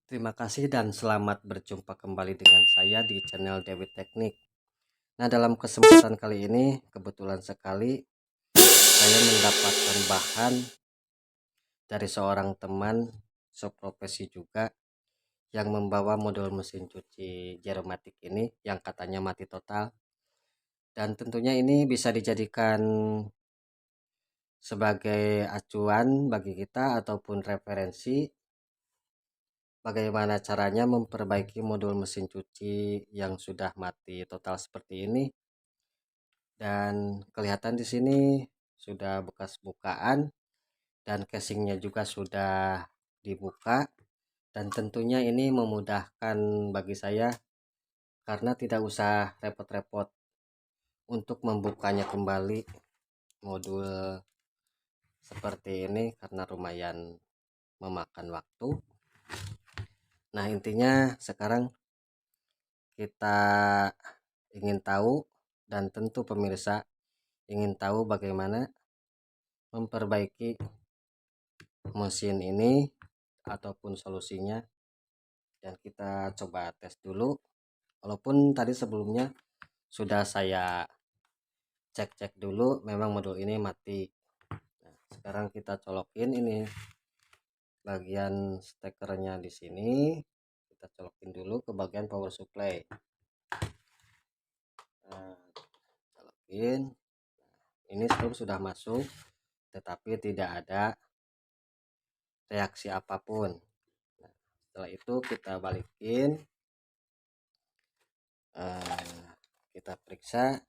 Terima kasih dan selamat berjumpa kembali dengan saya di channel Dewi Teknik. Nah, dalam kesempatan kali ini kebetulan sekali saya mendapatkan bahan dari seorang teman seprofesi juga yang membawa modul mesin cuci Geromatic ini yang katanya mati total, dan tentunya ini bisa dijadikan sebagai acuan bagi kita ataupun referensi bagaimana caranya memperbaiki modul mesin cuci yang sudah mati total seperti ini. Dan kelihatan di sini sudah bekas bukaan dan casingnya juga sudah dibuka, dan tentunya ini memudahkan bagi saya karena tidak usah repot-repot untuk membukanya kembali modul seperti ini karena lumayan memakan waktu. Nah, intinya sekarang kita ingin tahu, dan tentu pemirsa ingin tahu bagaimana memperbaiki mesin ini ataupun solusinya, dan kita coba tes dulu. Walaupun tadi sebelumnya sudah saya cek-cek dulu, memang modul ini mati. Nah, sekarang kita colokin ini bagian stekernya di sini, kita colokin dulu ke bagian power supply. Nah, colokin. Ini strom sudah masuk, tetapi tidak ada reaksi apapun. Nah, setelah itu kita balikin, kita periksa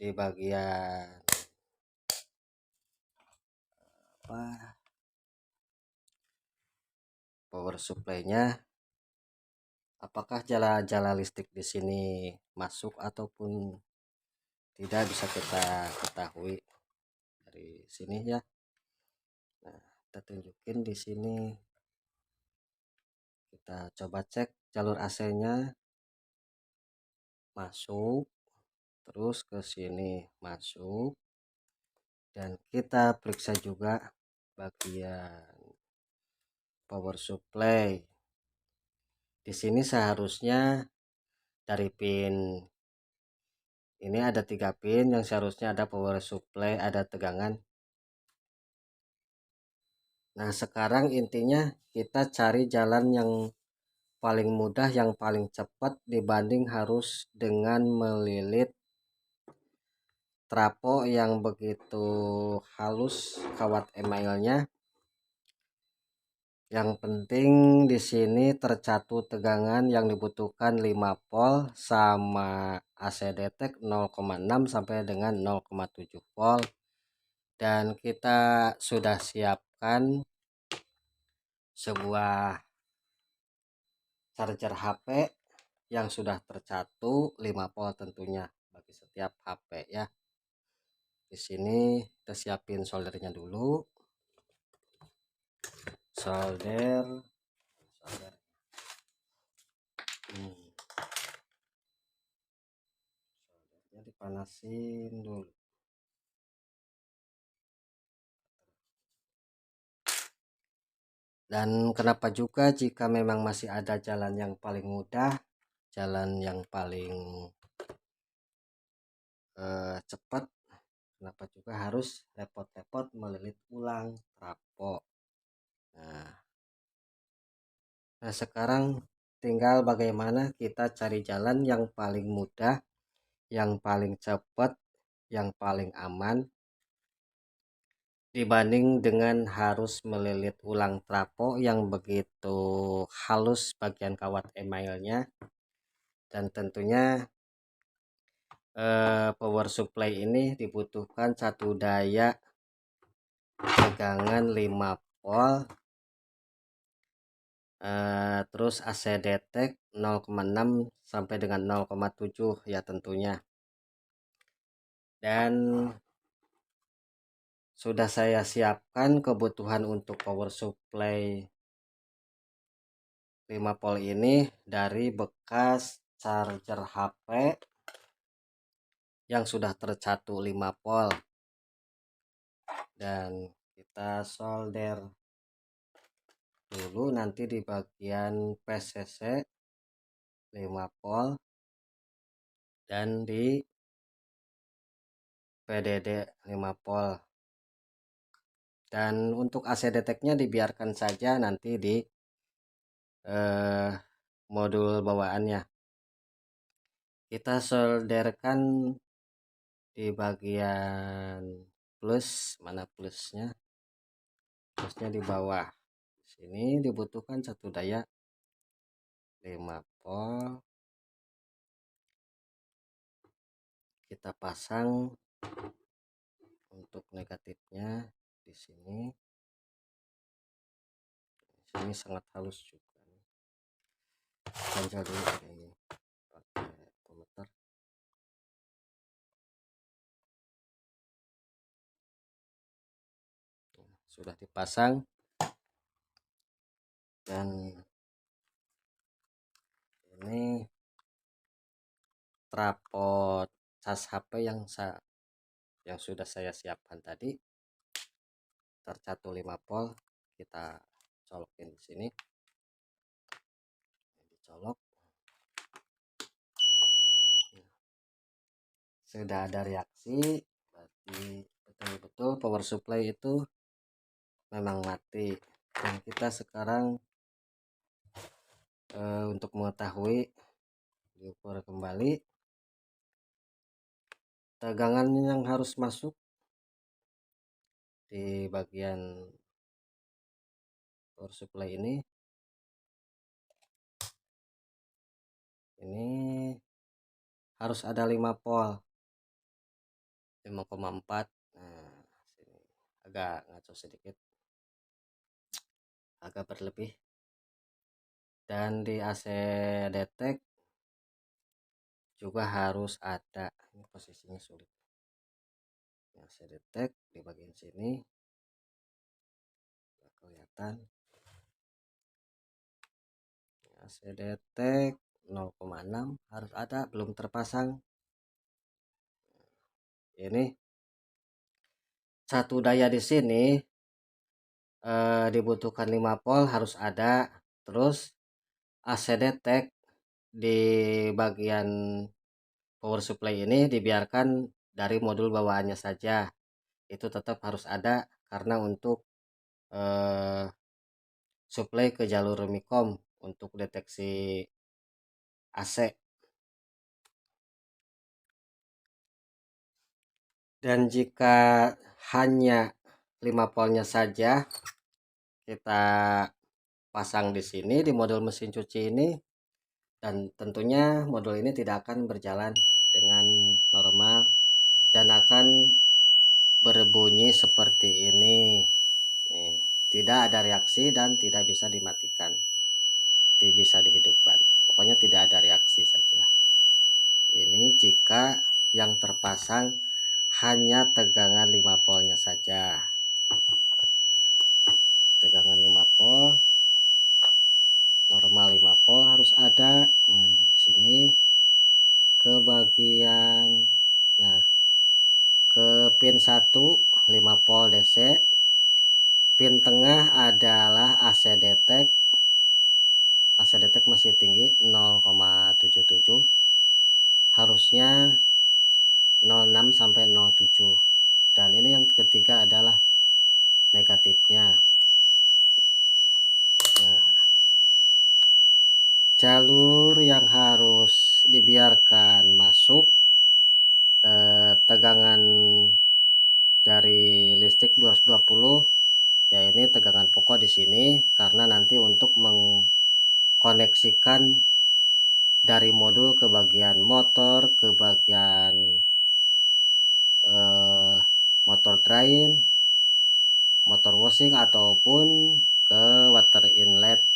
di bagian power supply-nya, apakah jala-jala listrik di sini masuk ataupun tidak, bisa kita ketahui dari sini ya. Nah, kita tunjukin di sini, kita coba cek jalur AC-nya masuk, terus ke sini masuk, dan kita periksa juga bagian power supply. Di sini seharusnya dari pin ini ada 3 pin yang seharusnya ada power supply, ada tegangan. Nah, sekarang intinya kita cari jalan yang paling mudah, yang paling cepat dibanding harus dengan melilit trapo yang begitu halus kawat emailnya. Yang penting di sini tercatu tegangan yang dibutuhkan 5 volt sama AC detek 0,6 sampai dengan 0,7 volt. Dan kita sudah siapkan sebuah charger HP yang sudah tercatu 5 volt tentunya bagi setiap HP ya. Di sini kita siapin soldernya dulu. Solder. Soldernya dipanasin dulu. Dan kenapa juga jika memang masih ada jalan yang paling mudah, jalan yang paling cepat, kenapa juga harus repot-repot melilit ulang trapo. Nah, sekarang tinggal bagaimana kita cari jalan yang paling mudah, yang paling cepat, yang paling aman dibanding dengan harus melilit ulang trapo yang begitu halus bagian kawat emailnya. Dan tentunya power supply ini dibutuhkan satu daya tegangan 5 volt, terus AC detek 0,6 sampai dengan 0,7 ya tentunya. Dan sudah saya siapkan kebutuhan untuk power supply 5 volt ini dari bekas charger HP yang sudah tercatu 5 volt. Dan kita solder dulu nanti di bagian PCC 5 volt dan di PDD 5 volt. Dan untuk AC detect-nya dibiarkan saja nanti di modul bawaannya. Kita solderkan di bagian plus, mana plusnya? Plusnya di bawah. Di sini dibutuhkan satu daya 5 volt. Kita pasang untuk negatifnya di sini. Di sini sangat halus juga. Tancap dulu ini pakai voltmeter. Sudah dipasang dan ini trapot cas HP yang sudah saya siapkan tadi, tercatu 5 volt. Kita colokin di sini, dicolok. Sudah ada reaksi, berarti betul-betul power supply itu memang mati. Dan kita sekarang untuk mengetahui, diukur kembali tegangan yang harus masuk di bagian power supply ini harus ada 5 volt, 5,4. Nah, sini agak ngaco sedikit, agak berlebih. Dan di AC detect juga harus ada, ini posisinya sulit. AC detect di bagian sini nggak kelihatan. AC detect 0,6 harus ada, belum terpasang. Ini satu daya di sini dibutuhkan 5 volt harus ada. Terus AC detect di bagian power supply ini dibiarkan dari modul bawaannya saja, itu tetap harus ada karena untuk supply ke jalur mikom untuk deteksi AC. Dan jika hanya 5 voltnya saja kita pasang di sini di modul mesin cuci ini, dan tentunya modul ini tidak akan berjalan dengan normal dan akan berbunyi seperti ini. Nih, tidak ada reaksi dan tidak bisa dimatikan, tidak bisa dihidupkan, pokoknya tidak ada reaksi saja. Ini jika yang terpasang hanya tegangan 5 voltnya saja. Tegangan 5 volt, normal 5 volt harus ada. Nah, di sini ke bagian, nah, ke pin 1 5 volt DC. Pin tengah adalah AC detect. AC detect masih tinggi 0,77, harusnya 06 sampai 07. Dan ini yang ketiga adalah negatifnya. Nah, jalur yang harus dibiarkan masuk tegangan dari listrik 220, ya ini tegangan pokok di sini karena nanti untuk mengkoneksikan dari modul ke bagian motor, ke bagian motor drain, motor washing ataupun ke water inlet.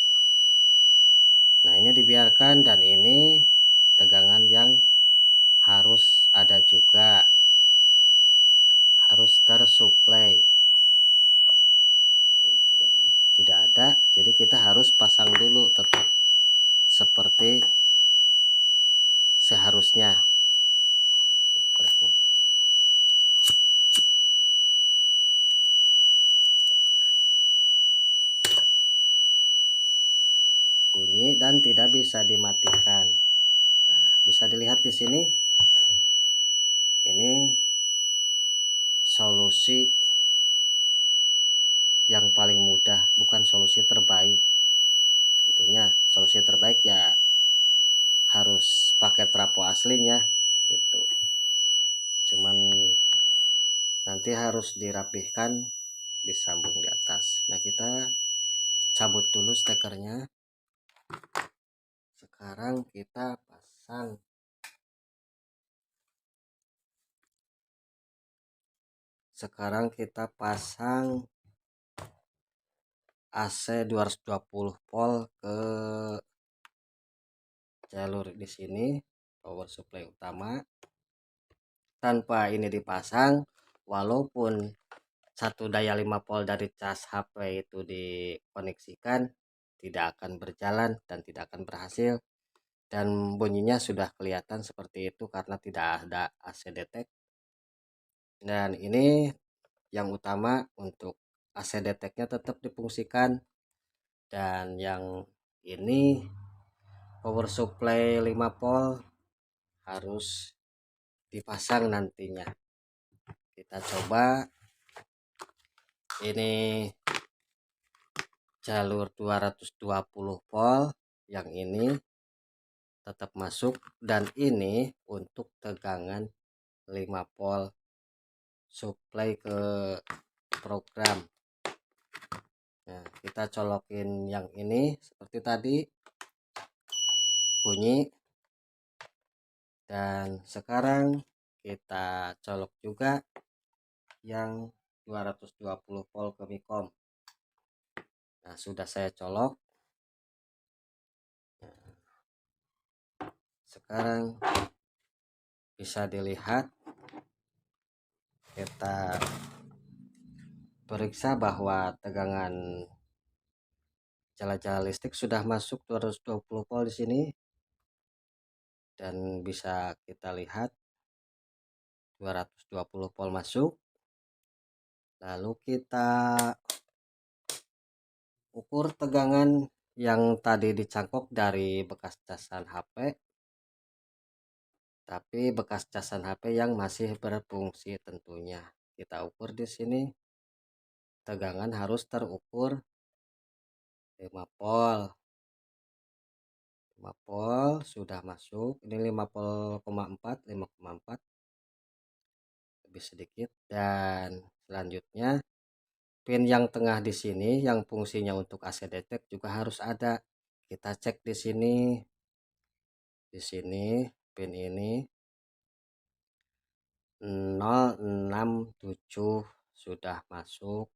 Nah, ini dibiarkan dan ini tegangan yang harus ada juga, harus tersuplai. Tidak ada, jadi kita harus pasang dulu tetap seperti seharusnya. dan tidak bisa dimatikan. Nah, bisa dilihat di sini, ini solusi yang paling mudah, bukan solusi terbaik. Tentunya solusi terbaik ya harus pakai trapo aslinya gitu. Cuman nanti harus dirapihkan, disambung di atas. Nah, kita cabut dulu stekernya. Sekarang kita pasang. AC 220 volt ke jalur di sini, power supply utama. Tanpa ini dipasang, walaupun satu daya 5 volt dari cas HP itu dikoneksikan, tidak akan berjalan dan tidak akan berhasil, dan bunyinya sudah kelihatan seperti itu karena tidak ada AC detect. Dan ini yang utama, untuk AC detect-nya tetap difungsikan, dan yang ini power supply 5 volt harus dipasang nantinya. Kita coba. Ini jalur 220 volt, yang ini tetap masuk, dan ini untuk tegangan 5 volt supply ke program. Nah, kita colokin yang ini seperti tadi, bunyi. Dan sekarang kita colok juga yang 220 volt ke Mikom. Nah, sudah saya colok. Nah, sekarang bisa dilihat, kita periksa bahwa tegangan jala-jala listrik sudah masuk 220 volt di sini, dan bisa kita lihat 220 volt masuk. Lalu kita ukur tegangan yang tadi dicangkok dari bekas casan HP, tapi bekas casan HP yang masih berfungsi tentunya. Kita ukur di sini, tegangan harus terukur 5 volt. 5 volt sudah masuk. Ini 5,4 lebih sedikit. Dan selanjutnya pin yang tengah di sini yang fungsinya untuk AC detect juga harus ada. Kita cek di sini. Di sini pin ini 067 sudah masuk.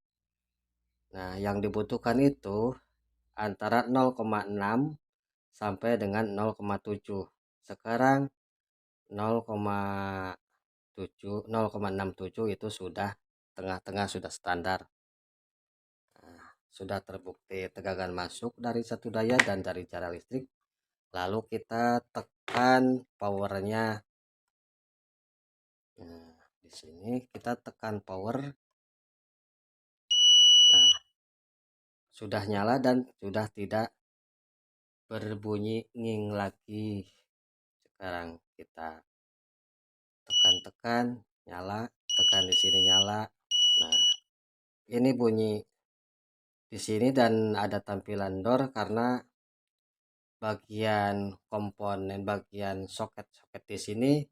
Nah, yang dibutuhkan itu antara 0,6 sampai dengan 0,7. Sekarang 0,67 itu sudah tengah-tengah, sudah standar. Nah, sudah terbukti tegangan masuk dari satu daya dan dari jala listrik. Lalu kita tekan powernya. Nah, di sini kita tekan power. Nah, sudah nyala dan sudah tidak berbunyi nging lagi. Sekarang kita tekan-tekan, nyala, tekan di sini nyala. Nah, ini bunyi di sini dan ada tampilan door karena bagian komponen, bagian soket-soket di sini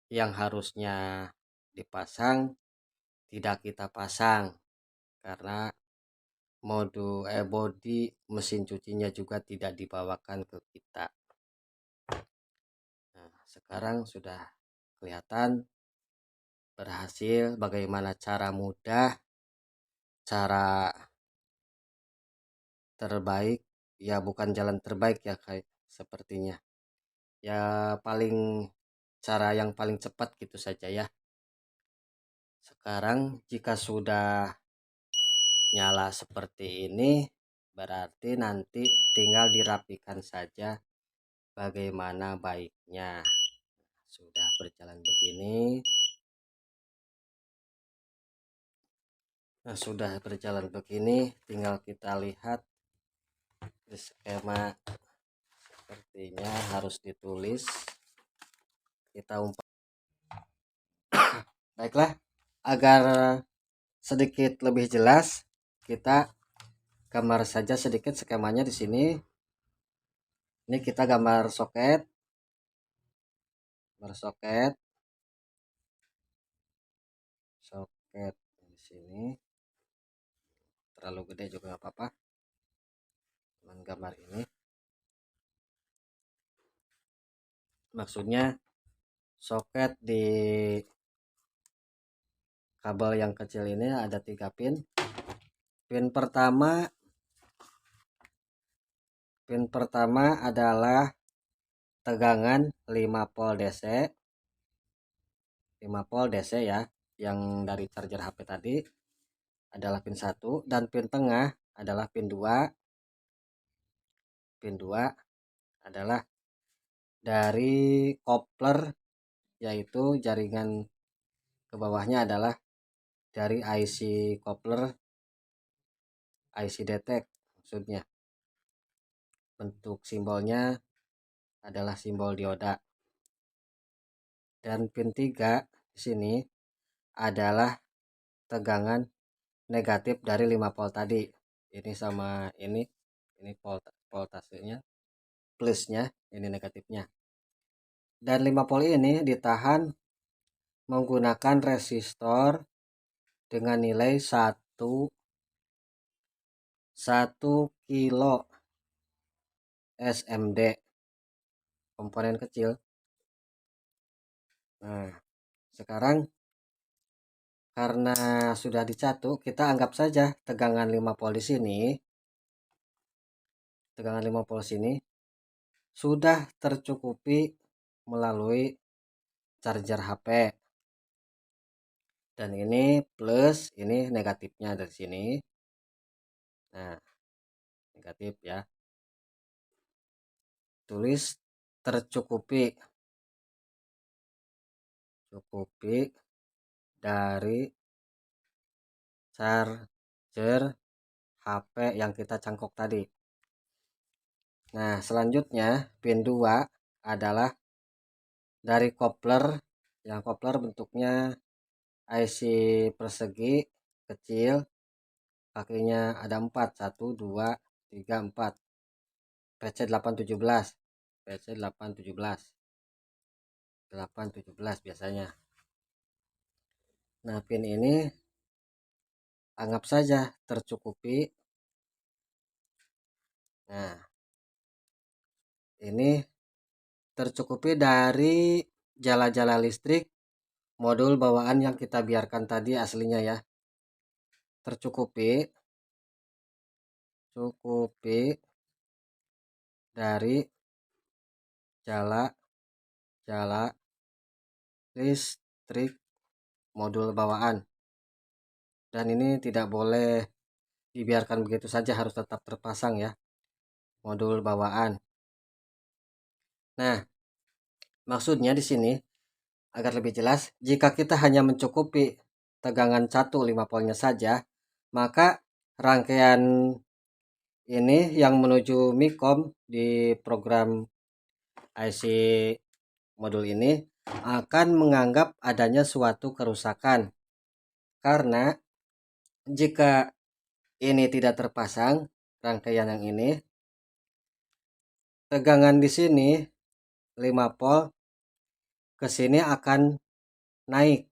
yang harusnya dipasang tidak kita pasang karena body mesin cucinya juga tidak dibawakan ke kita. Nah, sekarang sudah kelihatan berhasil. Bagaimana cara mudah, cara terbaik, ya bukan jalan terbaik ya, kayak sepertinya ya, paling cara yang paling cepat gitu saja ya. Sekarang jika sudah nyala seperti ini, berarti nanti tinggal dirapikan saja bagaimana baiknya. Sudah berjalan begini. Nah, sudah berjalan begini, tinggal kita lihat di skema sepertinya harus ditulis. Kita umpat. Baiklah, agar sedikit lebih jelas, kita gambar saja sedikit skemanya di sini. Ini kita gambar soket, soket di sini. Terlalu gede juga nggak apa-apa. Dengan gambar ini, maksudnya soket di kabel yang kecil ini ada 3 pin. Pin pertama adalah tegangan 5 volt DC. 5 volt DC ya, yang dari charger HP tadi adalah pin 1, dan pin tengah adalah pin 2. Pin 2 adalah dari kopler, yaitu jaringan ke bawahnya adalah dari IC kopler, IC detect maksudnya. Bentuk simbolnya adalah simbol dioda. Dan pin 3 di sini adalah tegangan negatif dari 5 volt tadi. Ini sama ini voltasenya plusnya, ini negatifnya. Dan 5 volt ini ditahan menggunakan resistor dengan nilai 1 kilo SMD, komponen kecil. Nah, sekarang karena sudah dicatu, kita anggap saja tegangan 5 volt di sini, sudah tercukupi melalui charger HP. Dan ini plus, ini negatifnya dari sini. Nah, negatif ya. Tulis tercukupi dari charger HP yang kita cangkok tadi. Nah, selanjutnya pin 2 adalah dari kopler, yang kopler bentuknya IC persegi kecil, kakinya ada 4, 1, 2, 3, 4, PC817, PC817 biasanya. Nah, pin ini anggap saja tercukupi. Nah, ini tercukupi dari jala-jala listrik modul bawaan yang kita biarkan tadi aslinya ya. Tercukupi dari jala listrik modul bawaan. Dan ini tidak boleh dibiarkan begitu saja, harus tetap terpasang ya, modul bawaan. Nah, maksudnya di sini agar lebih jelas, jika kita hanya mencukupi tegangan 5 voltnya saja, maka rangkaian ini yang menuju Mikom di program IC modul ini akan menganggap adanya suatu kerusakan. Karena jika ini tidak terpasang, rangkaian yang ini, tegangan di sini 5 volt ke sini akan naik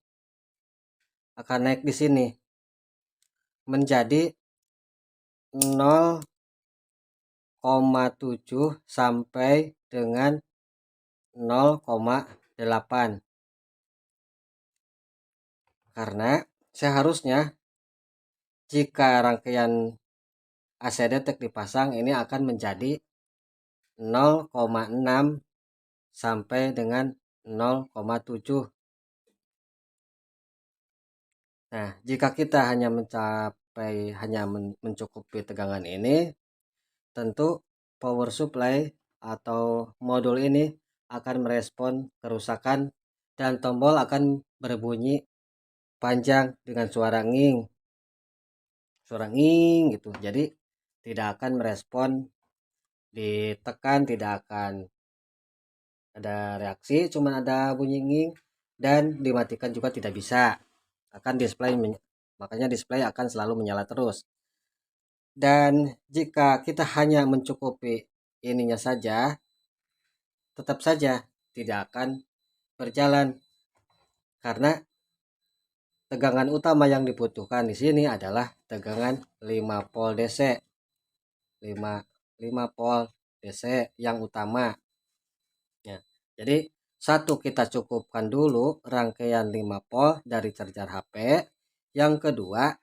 di sini menjadi 0,7 sampai dengan 0,8. Karena seharusnya jika rangkaian AC detect dipasang, ini akan menjadi 0,6 sampai dengan 0,7. Nah, jika kita hanya mencukupi tegangan ini, tentu power supply atau modul ini akan merespon kerusakan dan tombol akan berbunyi panjang dengan suara nging gitu. Jadi tidak akan merespon ditekan tidak akan ada reaksi, cuman ada bunyi nging, dan dimatikan juga tidak bisa, akan makanya display akan selalu menyala terus. Dan jika kita hanya mencukupi ininya saja, tetap saja tidak akan berjalan, karena tegangan utama yang dibutuhkan di sini adalah tegangan 5 volt DC. 5 volt DC yang utama. Ya. Jadi satu, kita cukupkan dulu rangkaian 5 volt dari charger HP. Yang kedua,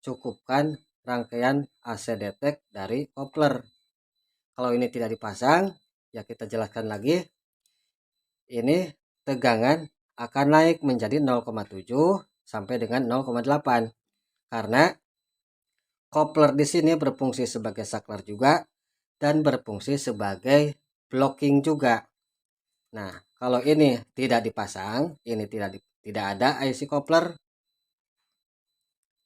cukupkan rangkaian AC detect dari kopler. Kalau ini tidak dipasang, ya kita jelaskan lagi. Ini tegangan akan naik menjadi 0,7 sampai dengan 0,8, karena kopler di sini berfungsi sebagai saklar juga dan berfungsi sebagai blocking juga. Nah, kalau ini tidak dipasang, ini tidak ada IC kopler,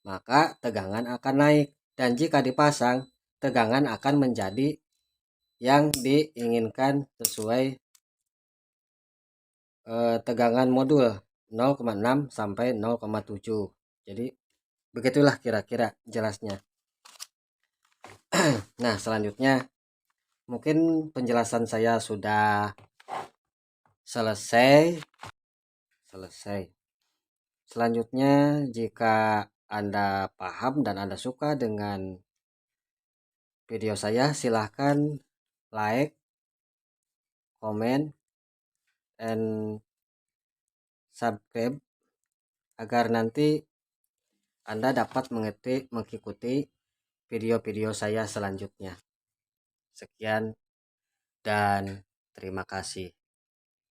maka tegangan akan naik, dan jika dipasang, tegangan akan menjadi yang diinginkan sesuai tegangan modul 0,6 sampai 0,7. Jadi begitulah kira-kira jelasnya. Nah, selanjutnya mungkin penjelasan saya sudah selesai. Selanjutnya, jika Anda paham dan Anda suka dengan video saya, silahkan like, comment, and subscribe agar nanti Anda dapat mengikuti video-video saya selanjutnya. Sekian dan terima kasih.